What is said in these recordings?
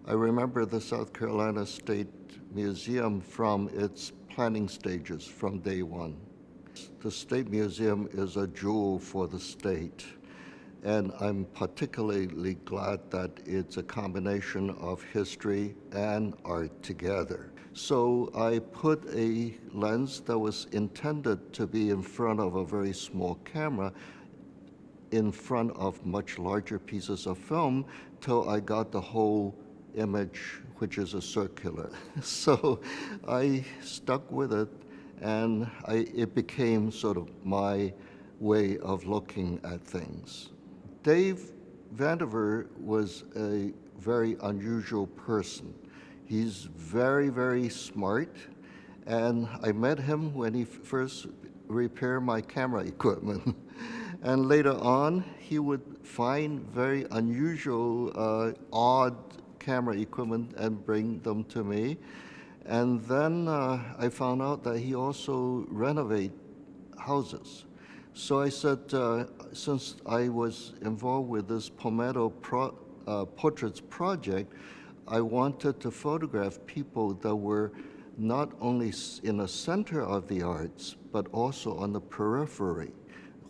I remember the South Carolina State Museum from its planning stages from day one. The State Museum is a jewel for the state, and I'm particularly glad that it's a combination of history and art together. So I put a lens that was intended to be in front of a very small camera in front of much larger pieces of film till I got the whole image, which is a circular. So I stuck with it, and it became sort of my way of looking at things. Dave Vandiver was a very unusual person. He's very, very smart, and I met him when he first repaired my camera equipment. And later on, he would find very unusual, odd camera equipment and bring them to me. And then I found out that he also renovates houses. So I said, since I was involved with this Palmetto Portraits project, I wanted to photograph people that were not only in the center of the arts, but also on the periphery,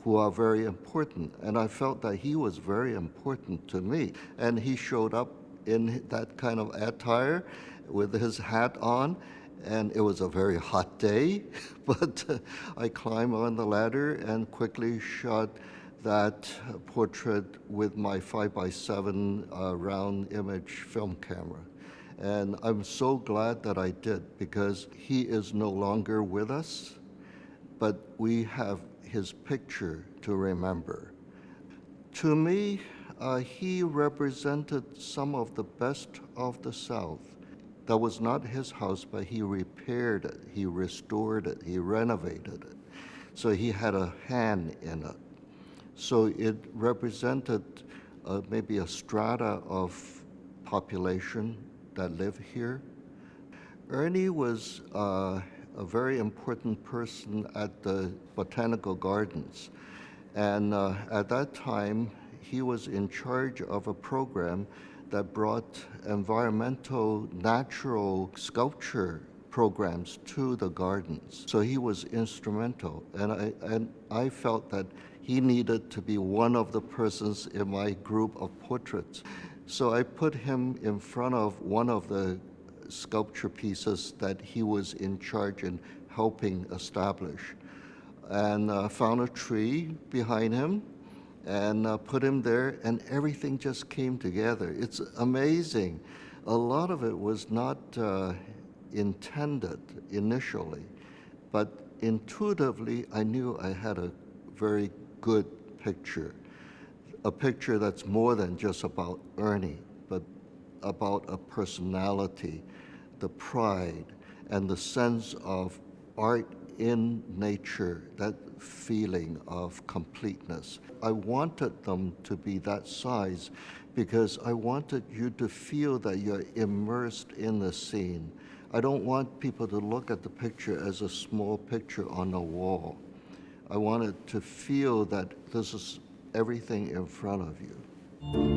who are very important. And I felt that he was very important to me. And he showed up in that kind of attire with his hat on, and it was a very hot day, but I climbed on the ladder and quickly shot that portrait with my 5x7 round image film camera. And I'm so glad that I did, because he is no longer with us, but we have his picture to remember. To me, he represented some of the best of the South. That was not his house, but he repaired it, he restored it, he renovated it. So he had a hand in it. So it represented maybe a strata of population that live here. Ernie was a very important person at the Botanical Gardens. And at that time, he was in charge of a program that brought environmental, natural sculpture programs to the gardens. So he was instrumental, and I felt that he needed to be one of the persons in my group of portraits. So I put him in front of one of the sculpture pieces that he was in charge in helping establish, and found a tree behind him, and put him there, and everything just came together. It's amazing. A lot of it was not intended initially, but intuitively I knew I had a very good picture, a picture that's more than just about Ernie, but about a personality, the pride, and the sense of art in nature, that feeling of completeness. I wanted them to be that size because I wanted you to feel that you're immersed in the scene. I don't want people to look at the picture as a small picture on a wall. I wanted to feel that this is everything in front of you.